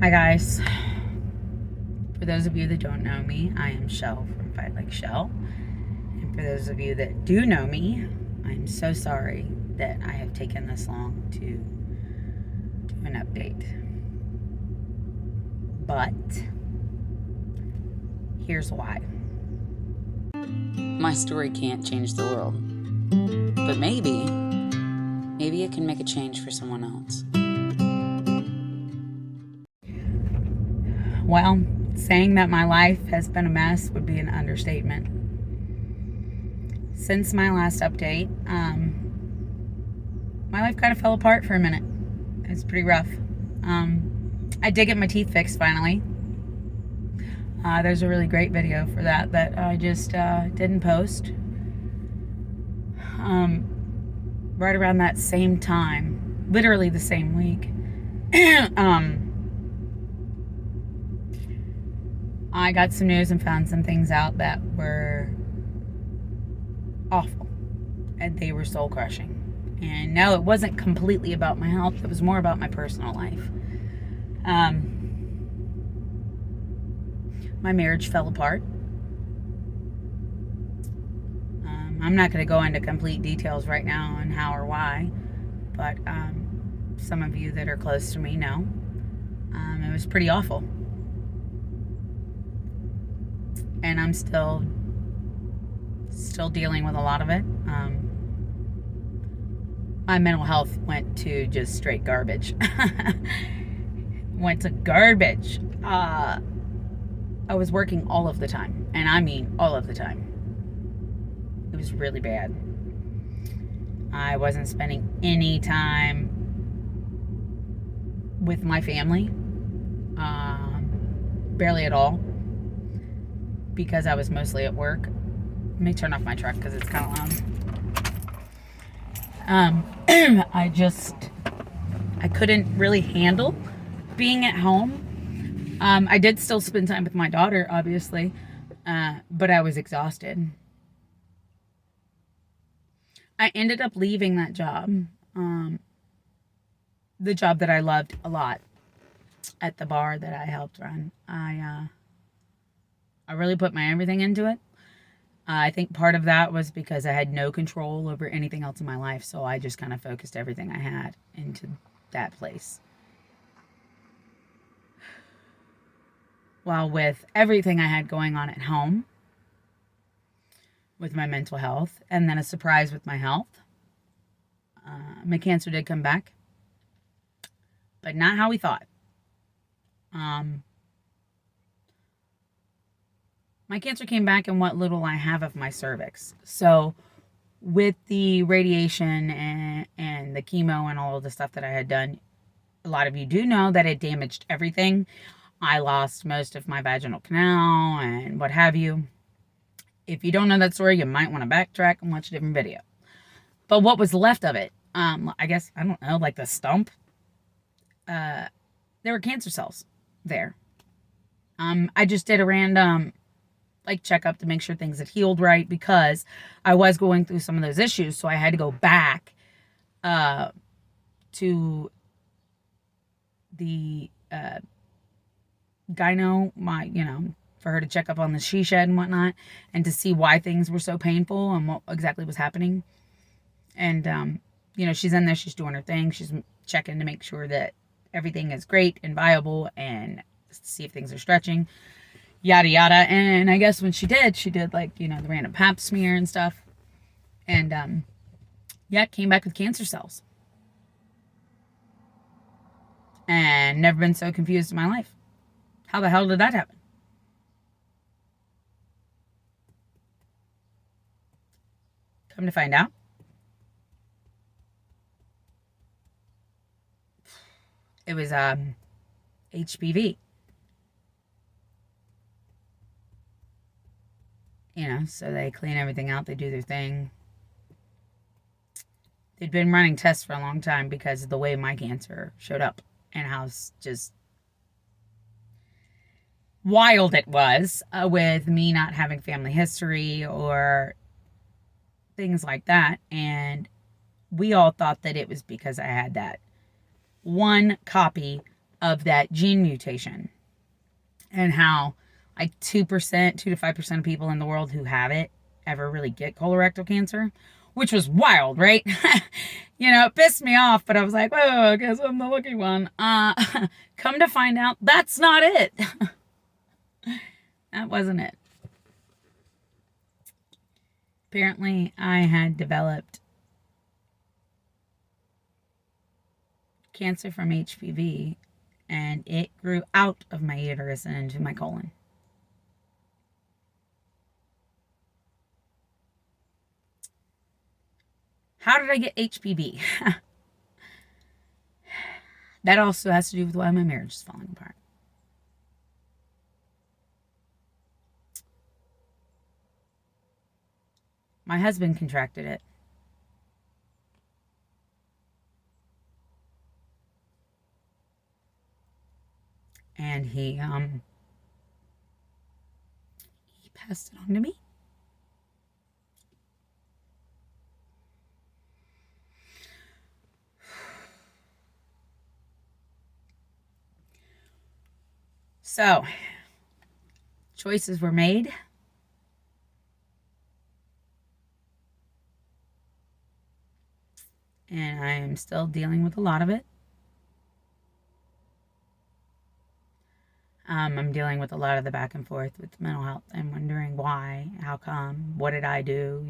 Hi guys. For those of you that don't know me, I am Shell from Fight Like Shell. And for those of you that do know me, I'm so sorry that I have taken this long to do an update. But here's why. My story can't change the world. But maybe it can make a change for someone else. Well, saying that my life has been a mess would be an understatement. Since my last update, my life kind of fell apart for a minute. It's pretty rough. I did get my teeth fixed finally. There's a really great video for that I just didn't post. Right around that same time, literally the same week, I got some news and found some things out that were awful, and they were soul crushing. And no, it wasn't completely about my health. It was more about my personal life. My marriage fell apart. I'm not going to go into complete details right now on how or why, but some of you that are close to me know. It was pretty awful. And I'm still dealing with a lot of it. My mental health went to just straight garbage. Went to garbage. I was working all of the time, and I mean all of the time. It was really bad. I wasn't spending any time with my family, barely at all, because I was mostly at work. Let me turn off my truck because it's kind of loud. I couldn't really handle being at home. I did still spend time with my daughter, obviously, but I was exhausted. I ended up leaving that job, the job that I loved a lot at the bar that I helped run. I really put my everything into it. I think part of that was because I had no control over anything else in my life, so I just kind of focused everything I had into that place. While with everything I had going on at home, with my mental health, and then a surprise with my health, my cancer did come back, but not how we thought. My cancer came back in what little I have of my cervix. So with the radiation and the chemo and all of the stuff that I had done, a lot of you do know that it damaged everything. I lost most of my vaginal canal and what have you. If you don't know that story, you might want to backtrack and watch a different video. But what was left of it, I guess, I don't know, like the stump, there were cancer cells there. I just did a random chekup to make sure things had healed right, because I was going through some of those issues, so I had to go back to the gyno, for her to check up on the she shed and whatnot, and to see why things were so painful and what exactly was happening. And she's in there, she's doing her thing, she's checking to make sure that everything is great and viable, and see if things are stretching, yada yada. And I guess when she did the random pap smear and stuff, and it came back with cancer cells. And never been so confused in my life. How the hell did that happen? Come to find out, it was HPV. So they clean everything out, they do their thing. They'd been running tests for a long time because of the way my cancer showed up and how just wild it was, with me not having family history or things like that. And we all thought that it was because I had that one copy of that gene mutation, and how like 2%, 2 to 5% of people in the world who have it ever really get colorectal cancer, which was wild, right? It pissed me off, but I was like, oh, I guess I'm the lucky one. Come to find out, that's not it. That wasn't it. Apparently, I had developed cancer from HPV, and it grew out of my uterus and into my colon. How did I get HPV? That also has to do with why my marriage is falling apart. My husband contracted it. And he passed it on to me. So, choices were made. And I am still dealing with a lot of it. I'm dealing with a lot of the back and forth with mental health. I'm wondering why, how come, what did I do,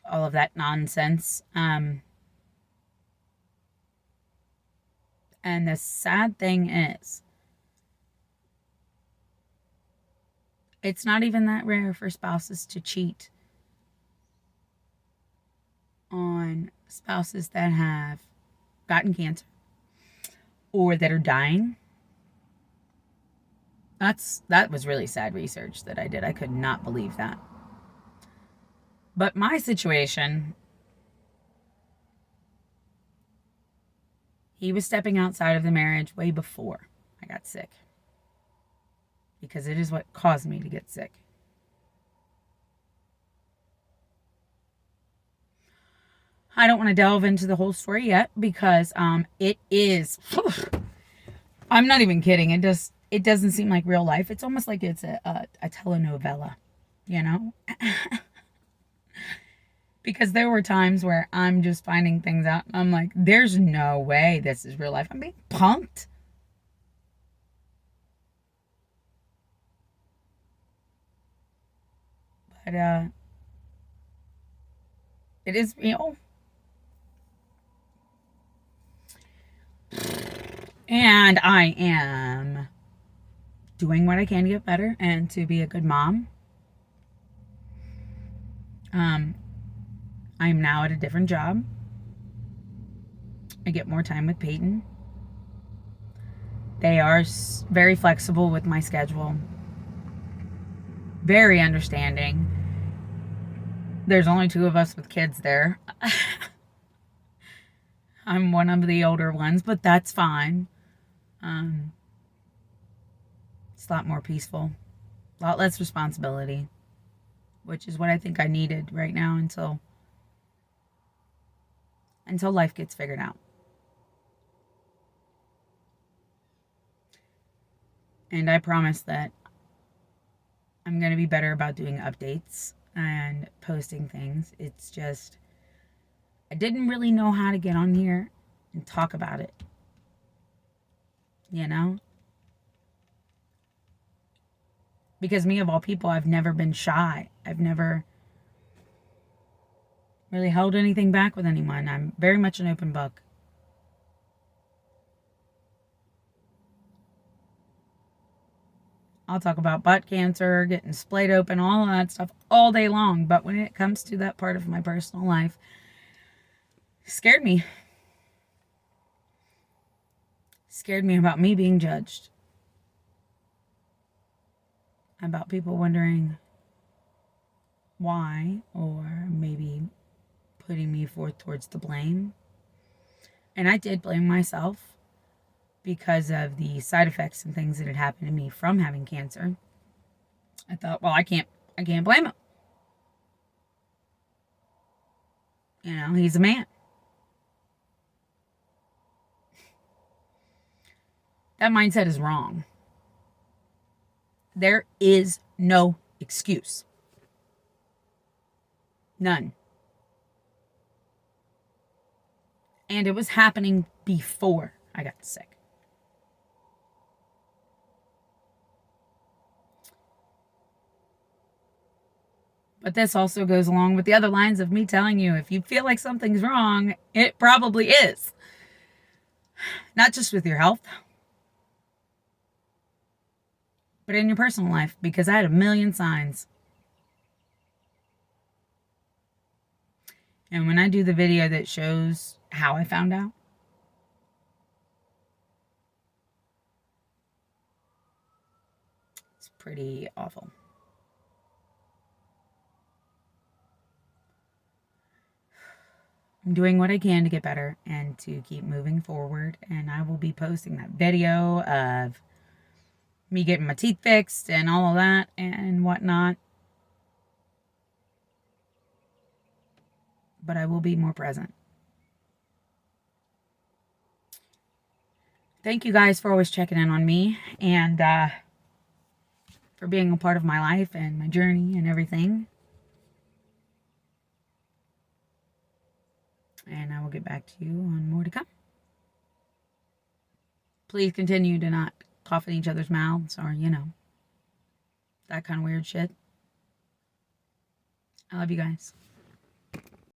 all of that nonsense. And the sad thing is, it's not even that rare for spouses to cheat on spouses that have gotten cancer or that are dying. That was really sad research that I did. I could not believe that. But my situation, he was stepping outside of the marriage way before I got sick. Because it is what caused me to get sick. I don't want to delve into the whole story yet because it is. I'm not even kidding. It doesn't seem like real life. It's almost like it's a telenovela, Because there were times where I'm just finding things out. And I'm like, there's no way this is real life. I'm being punked. But it is real. And I am doing what I can to get better and to be a good mom. I am now at a different job. I get more time with Peyton. They are very flexible with my schedule. Very understanding. There's only 2 of us with kids there. I'm one of the older ones, but that's fine. It's a lot more peaceful. A lot less responsibility. Which is what I think I needed right now until life gets figured out. And I promise that I'm going to be better about doing updates and posting things. It's just, I didn't really know how to get on here and talk about it. Because me, of all people, I've never been shy. I've never really held anything back with anyone. I'm very much an open book. I'll talk about butt cancer, getting splayed open, all of that stuff all day long. But when it comes to that part of my personal life, it scared me. Scared me about me being judged. About people wondering why, or maybe putting me forth towards the blame. And I did blame myself because of the side effects and things that had happened to me from having cancer. I thought, well, I can't blame him. He's a man. That mindset is wrong. There is no excuse. None. And it was happening before I got sick. But this also goes along with the other lines of me telling you, if you feel like something's wrong, it probably is. Not just with your health, but in your personal life, because I had a million signs. And when I do the video that shows how I found out, it's pretty awful. I'm doing what I can to get better and to keep moving forward. And I will be posting that video of me getting my teeth fixed and all of that and whatnot. But I will be more present. Thank you guys for always checking in on me and for being a part of my life and my journey and everything. And I will get back to you on more to come. Please continue to not cough in each other's mouths or, that kind of weird shit. I love you guys.